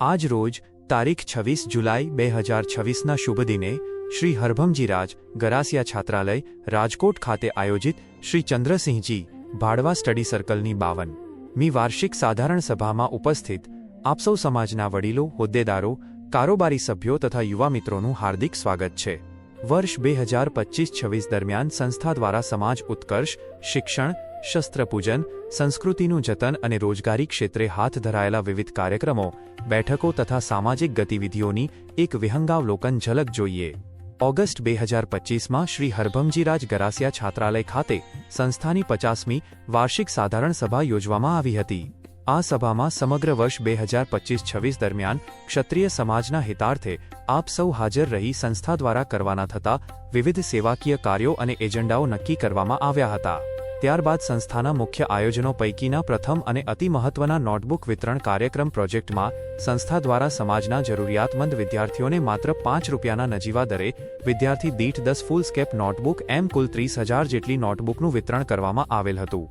આજ રોજ તારીખ 26 જુલાઈ 2026ના શુભ દિને શ્રી હરભમજીરાજ ગરાસિયા છાત્રાલય રાજકોટ ખાતે આયોજિત શ્રી ચંદ્રસિંહજી ભાડવા સ્ટડી સર્કલની 52મી વાર્ષિક સાધારણ સભામાં ઉપસ્થિત આપ સૌ સમાજના વડીલો, હોદ્દેદારો, કારોબારી સભ્યો તથા યુવા મિત્રોનું હાર્દિક સ્વાગત છે। વર્ષ 2025-26 દરમિયાન સંસ્થા દ્વારા સમાજ ઉત્કર્ષ, શિક્ષણ, શસ્ત્રપૂજન, સંસ્કૃતિનું જતન અને રોજગારી ક્ષેત્રે હાથ ધરાયેલા વિવિધ કાર્યક્રમો, બેઠકો તથા સામાજિક ગતિવિધિઓની એક વિહંગાવલોકન ઝલક જોઈએ। ઓગસ્ટ 2025માં શ્રી હરભમજીરાજ ગરાસિયા છાત્રાલય ખાતે સંસ્થાની 50મી વાર્ષિક સાધારણ સભા યોજવામાં આવી હતી। આ સભામાં સમગ્ર વર્ષ 2025-26 દરમિયાન ક્ષત્રિય સમાજના હિતાર્થે આપ સૌ હાજર રહી સંસ્થા દ્વારા કરવાના થતા વિવિધ સેવાકીય કાર્યો અને એજન્ડાઓ નક્કી કરવામાં આવ્યા હતા। ત્યારબાદ સંસ્થાના મુખ્ય આયોજનો પૈકીના પ્રથમ અને અતિ મહત્વના નોટબુક વિતરણ કાર્યક્રમ પ્રોજેક્ટમાં સંસ્થા દ્વારા સમાજના જરૂરિયાતમંદ વિદ્યાર્થીઓને માત્ર ₹5ના નજીવા દરે વિદ્યાર્થી દીઠ 10 ફૂલ સ્કેપ નોટબુક એમ કુલ 30,000 જેટલી નોટબુકનું વિતરણ કરવામાં આવેલ હતું।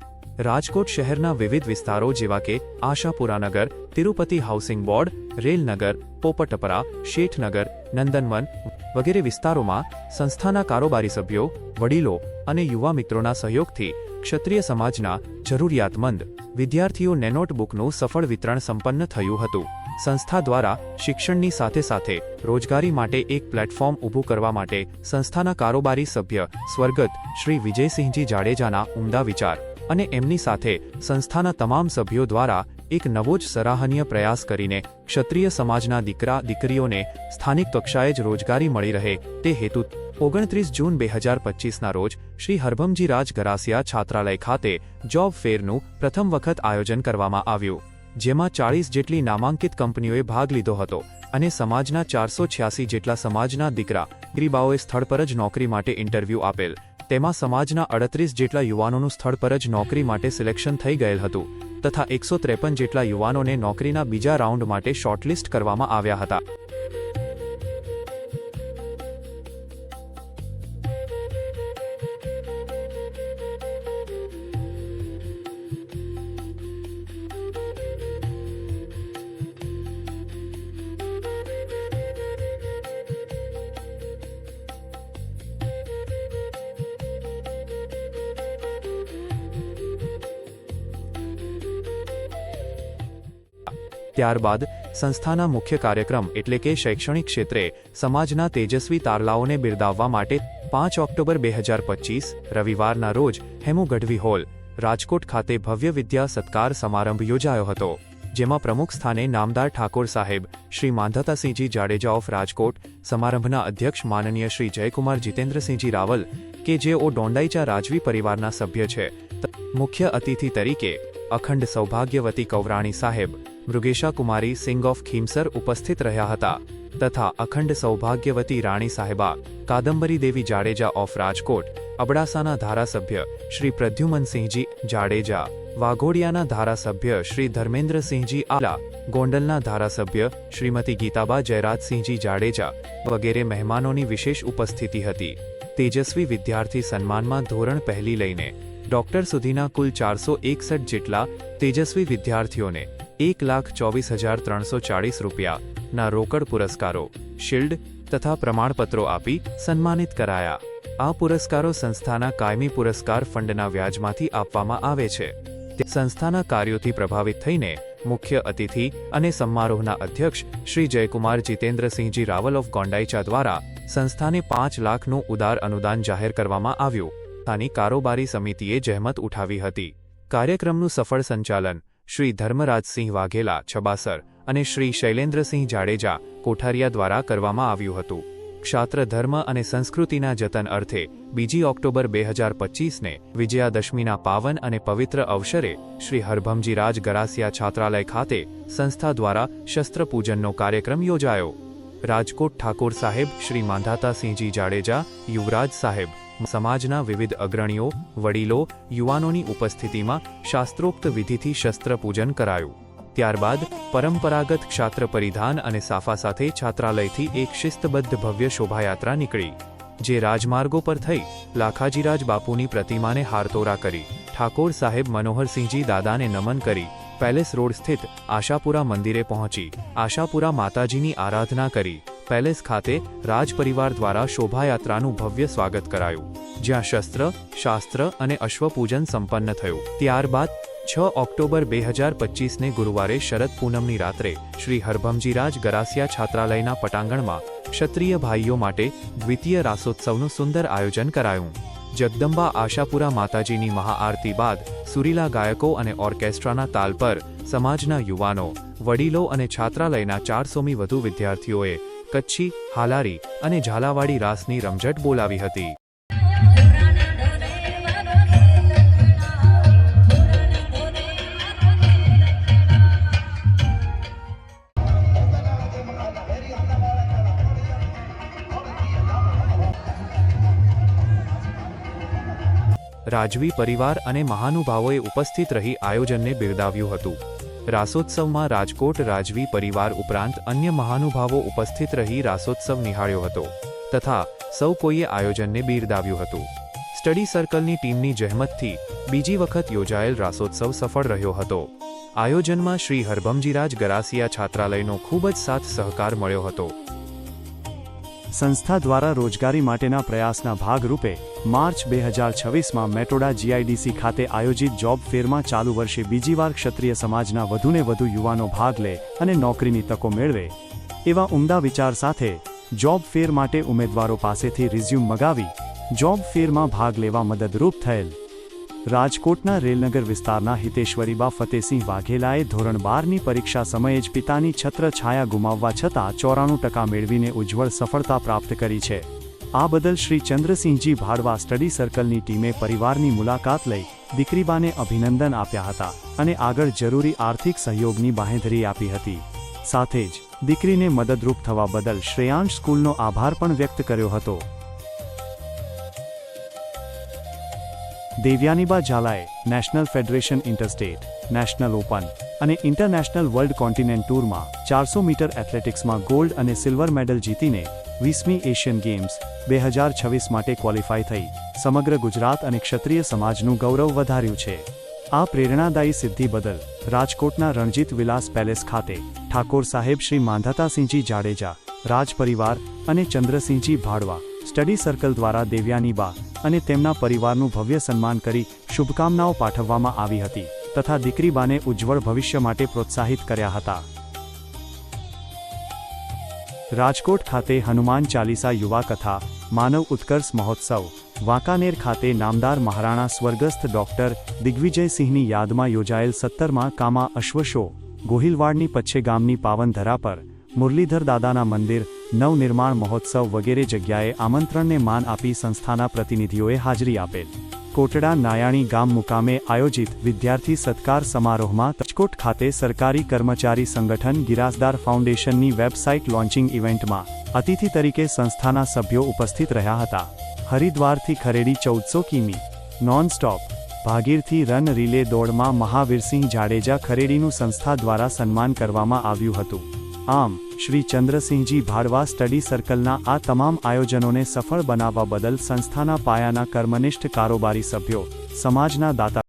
રાજકોટ શહેરના વિવિધ વિસ્તારો જેવા કે આશાપુરાનગર, તિરુપતિ હાઉસિંગ બોર્ડ, રેલનગર, પોપટપરા, શેઠનગર, નંદનવન વગેરે વિસ્તારોમાં સંસ્થાના કારોબારી સભ્યો, વડીલો અને યુવા મિત્રોના સહયોગથી ક્ષત્રિય સમાજના જરૂરિયાતમંદ વિદ્યાર્થીઓને નોટબુકનું સફળ વિતરણ સંપન્ન થયું હતું। સંસ્થા દ્વારા શિક્ષણની સાથે સાથે રોજગારી માટે એક પ્લેટફોર્મ ઊભું કરવા માટે સંસ્થાના કારોબારી સભ્ય સ્વર્ગત શ્રી વિજયસિંહજી જાડેજાના ઉમદા વિચાર અને એમની સાથે સંસ્થાના તમામ સભ્યો દ્વારા એક નવો જ સરાહનીય પ્રયાસ કરીને ક્ષત્રિય સમાજના દીકરા દીકરીઓને સ્થાનિક કક્ષાએ જ રોજગારી મળી રહે તે હેતુ 29 જૂન 2025ના રોજ શ્રી હરભમજીરાજ ગરાસિયા છાત્રાલય ખાતે જોબ ફેરનું પ્રથમ વખત આયોજન કરવામાં આવ્યું, જેમાં 40 જેટલી નામાંકિત કંપનીઓએ ભાગ લીધો હતો અને સમાજના 486 જેટલા સમાજના દીકરા દીકરીબાઓએ સ્થળ પર જ નોકરી માટે ઇન્ટરવ્યૂ આપેલ। તેમાં સમાજના 38 જેટલા યુવાનોનું સ્થળ પર જ નોકરી માટે સિલેક્શન થઈ ગયેલ હતું તથા 153 જેટલા યુવાનોને નોકરીના બીજા રાઉન્ડ માટે શોર્ટલિસ્ટ કરવામાં આવ્યા હતા। ત્યારબાદ સંસ્થાના મુખ્ય કાર્યક્રમ એટલે કે શૈક્ષણિક ક્ષેત્રે સમાજના તેજસ્વી તારલાઓને બિરદાવવા માટે 5 ઓક્ટોબર 2025 રવિવારના રોજ હેમુ ગઢવી હોલ, રાજકોટ ખાતે ભવ્ય વિદ્યા સત્કાર સમારંભ યોજાયો હતો, જેમાં પ્રમુખ સ્થાને નામદાર ઠાકોર સાહેબ શ્રી માંધાતાસિંહજી જાડેજા ઓફ રાજકોટ, સમારંભના અધ્યક્ષ માનનીય શ્રી જયકુમાર જીતેન્દ્રસિંહજી રાવલ કે જેઓ ડોંડાઈચા રાજવી પરિવારના સભ્ય છે, મુખ્ય અતિથિ તરીકે અખંડ સૌભાગ્યવતી કૌરાણી સાહેબ, મૃગેશા કુમારી સિંગ ઓફ ખીમસર ઉપસ્થિત રહ્યા હતા તથા અખંડ સૌભાગ્યવતી રાણી સાહેબા કાદંબરી દેવી જાડેજા ઓફ રાજકોટ, અબડાસાના ધારાસભ્ય શ્રી પ્રદ્યુમનસિંહજી જાડેજા, વાઘોડિયાના ધારાસભ્ય શ્રી ધર્મેન્દ્રસિંહજી આલા, ગોંડલના ધારાસભ્ય શ્રીમતી ગીતાબા જયરાજસિંહજી જાડેજા વગેરે મહેમાનોની વિશેષ ઉપસ્થિતિ હતી। તેજસ્વી વિદ્યાર્થી સન્માનમાં ધોરણ પહેલી લઈને ડોક્ટર સુધીના કુલ 461 જેટલા તેજસ્વી વિદ્યાર્થીઓને ₹1,24,340ના રોકડ પુરસ્કારો, શિલ્ડ તથા પ્રમાણપત્રો આપી સન્માનિત કરાયા। આ પુરસ્કારો સંસ્થાના કાયમી પુરસ્કાર ફંડના વ્યાજમાંથી આપવામાં આવે છે। સંસ્થાના કાર્યોથી પ્રભાવિત થઈને મુખ્ય અતિથિ અને સમારોહના અધ્યક્ષ શ્રી જયકુમાર જીતેન્દ્રસિંહજી રાવલ ઓફ ગોંડાઈચા દ્વારા સંસ્થાને 5 લાખનું ઉદાર અનુદાન જાહેર કરવામાં આવ્યું। સંસ્થાની કારોબારી સમિતિએ જહેમત ઉઠાવી હતી। કાર્યક્રમનું સફળ સંચાલન શ્રી ધર્મરાજસિંહ વાઘેલા છબાસર અને શ્રી શૈલેન્દ્રસિંહ જાડેજા કોઠારિયા દ્વારા કરવામાં આવ્યું હતું। ક્ષાત્ર ધર્મ અને સંસ્કૃતિના જતન અર્થે 2 ઓક્ટોબર 2025ને વિજયાદશમીના પાવન અને પવિત્ર અવસરે શ્રી હરભમજીરાજ ગરાસિયા છાત્રાલય ખાતે સંસ્થા દ્વારા શસ્ત્રપૂજનનો કાર્યક્રમ યોજાયો। રાજકોટ ઠાકોર સાહેબ શ્રી માંધાતાસિંહજી જાડેજા, યુવરાજ સાહેબ, સમાજના વિવિધ અગ્રણીઓ, વડીલો, યુવાનોની ઉપસ્થિતિમાં શાસ્ત્રોક્ત વિધિથી શસ્ત્રપૂજન કરાયું। ત્યારબાદ પરંપરાગત ક્ષાત્ર પરિધાન અને સાફા સાથે છાત્રાલયથી એક શિસ્તબદ્ધ ભવ્ય શોભાયાત્રા નીકળી, જે રાજમાર્ગો પર થઈ લાખાજીરાજ બાપુની પ્રતિમાને હારતોરા કરી ઠાકોર સાહેબ મનોહરસિંહજી દાદાને નમન કરી પેલેસ રોડ સ્થિત આશાપુરા મંદિરે પહોંચી આશાપુરા માતાજીની આરાધના કરી પેલેસ ખાતે રાજપરિવાર દ્વારા શોભાયાત્રાનું ભવ્ય સ્વાગત કરાયું, જ્યાં શસ્ત્ર, શાસ્ત્ર અને અશ્વપૂજન સંપન્ન થયું. ત્યારબાદ 6 ઓક્ટોબર 2025ને ગુરુવારે શરદ પૂનમની રાત્રે શ્રી હરભમજીરાજ ગરાસિયા છાત્રાલયના પટાંગણમાં ક્ષત્રિય ભાઈઓ માટે દ્વિતીય રાસોત્સવનું સુંદર આયોજન કરાયું. જગદંબા આશાપુરા માતાજીની મહાઆરતી બાદ સુરીલા ગાયકો અને ઓર્કેસ્ટ્રાના તાલ પર સમાજના યુવાનો, વડીલો અને છાત્રાલયના 400મી વધુ વિદ્યાર્થીઓએ કચ્છી, હાલારી અને ઝાલાવાડી રાસની રમઝટ બોલાવી હતી. રાજવી પરિવાર અને મહાનુભાવોએ ઉપસ્થિત રહી આયોજનને બિરદાવ્યું હતું. રાસોત્સવમાં રાજકોટ રાજવી પરિવાર ઉપરાંત અન્ય મહાનુભાવો ઉપસ્થિત રહી રાસોત્સવ નિહાળ્યો હતો તથા સૌ કોઈએ આયોજનને બિરદાવ્યું હતું. સ્ટડી સર્કલની ટીમની જહેમતથી બીજી વખત યોજાયેલ રાસોત્સવ સફળ રહ્યો હતો. આયોજનમાં શ્રી હરભમજીરાજ ગરાસિયા છાત્રાલયનો ખૂબ જ સાથ સહકાર મળ્યો હતો. સંસ્થા દ્વારા રોજગારી માટેના પ્રયાસના ભાગરૂપે માર્ચ 2026માં મેટોડા જીઆઈડીસી ખાતે આયોજિત જોબ ફેરમાં ચાલુ વર્ષે બીજી વાર ક્ષત્રિય સમાજના વધુને વધુ યુવાનો ભાગ લે અને નોકરીની તકો મેળવે એવા ઉમદા વિચાર સાથે જોબ ફેર માટે ઉમેદવારો પાસેથી રિઝ્યુમ મગાવી જોબ ફેરમાં ભાગ લેવા મદદરૂપ થયેલ. રાજકોટના રેલનગર વિસ્તારના હિતેશ્વરીબા ફતેસિંહ વાઘેલાએ ધોરણ 12ની પરીક્ષા સમયે જ પિતાની છત્ર છાયા ગુમાવવા છતાં 94% મેળવીને ઉજ્જવળ સફળતા પ્રાપ્ત કરી છે. આ બદલ શ્રી ચંદ્રસિંહજી ભાડવા સ્ટડી સર્કલની ટીમે પરિવારની મુલાકાત લઈ દીકરીબાને અભિનંદન આપ્યા હતા અને આગળ જરૂરી આર્થિક સહયોગની બાંહેધરી આપી હતી. સાથે જ દીકરીને મદદરૂપ થવા બદલ શ્રેયાંશ સ્કૂલનો આભાર પણ વ્યક્ત કર્યો હતો. દેવ્યાનીબા ઝાલાએ national federation interstate, national open અને ઇન્ટરનેશનલ વર્લ્ડ કોન્ટિનેન્ટ ટૂરમાં 400 મીટર એથ્લેટિક્સમાં ગોલ્ડ અને સિલ્વર મેડલ જીતીને 20મી એશિયન ગેમ્સ 2026 માટે ક્વોલિફાય થઈ સમગ્ર ગુજરાત અને ક્ષત્રિય સમાજનું ગૌરવ વધાર્યું છે. આ પ્રેરણાદાયી સિદ્ધિ બદલ રાજકોટના રણજીત વિલાસ પેલેસ ખાતે ઠાકોર સાહેબ શ્રી માંધાતાસિંહજી જાડેજા, રાજપરિવાર અને ચંદ્રસિંહજી ભાડવા સ્ટડી સર્કલ દ્વારા દેવ્યાનીબા અને તેમના પરિવારનું ભવ્ય સન્માન કરી શુભકામનાઓ પાઠવવામાં આવી હતી તથા દીકરીબાને ઉજ્જવળ ભવિષ્ય માટે પ્રોત્સાહિત કર્યા હતા. રાજકોટ ખાતે હનુમાન ચાલીસા યુવા કથા માનવ ઉત્કર્ષ મહોત્સવ, વાંકાનેર ખાતે નામદાર મહારાણા સ્વર્ગસ્થ ડોક્ટર દિગ્વિજયસિંહની યાદમાં યોજાયેલ 17મા કામા અશ્વ શો, ગોહિલવાડની પચ્છે ગામની પાવન ધરા પર મુરલીધર દાદાના મંદિર નવનિર્માણ મહોત્સવ વગેરે જગ્યાએ આમંત્રણને માન આપી સંસ્થાના પ્રતિનિધિઓએ હાજરી આપેલ. કોટડા નાયાણી ગામ મુકામે આયોજિત વિદ્યાર્થી સત્કાર સમારોહમાં રાજકોટ ખાતે સરકારી કર્મચારી સંગઠન ગિરાસદાર ફાઉન્ડેશનની વેબસાઇટ લોન્ચિંગ ઇવેન્ટમાં અતિથિ તરીકે સંસ્થાના સભ્યો ઉપસ્થિત રહ્યા હતા. હરિદ્વારથી ખરેડી 1400 કિમી non stop Bhagirathi run relay દોડમાં મહાવીરસિંહ જાડેજા ખરેડીનું સંસ્થા દ્વારા સન્માન કરવામાં આવ્યું હતું. આમ શ્રી ચંદ્રસિંહજી ભાડવા સ્ટડી સર્કલના આ તમામ આયોજનોને સફળ બનાવવા બદલ સંસ્થાના પાયાના કર્મનિષ્ઠ કારોબારી સભ્યો, સમાજના દાતા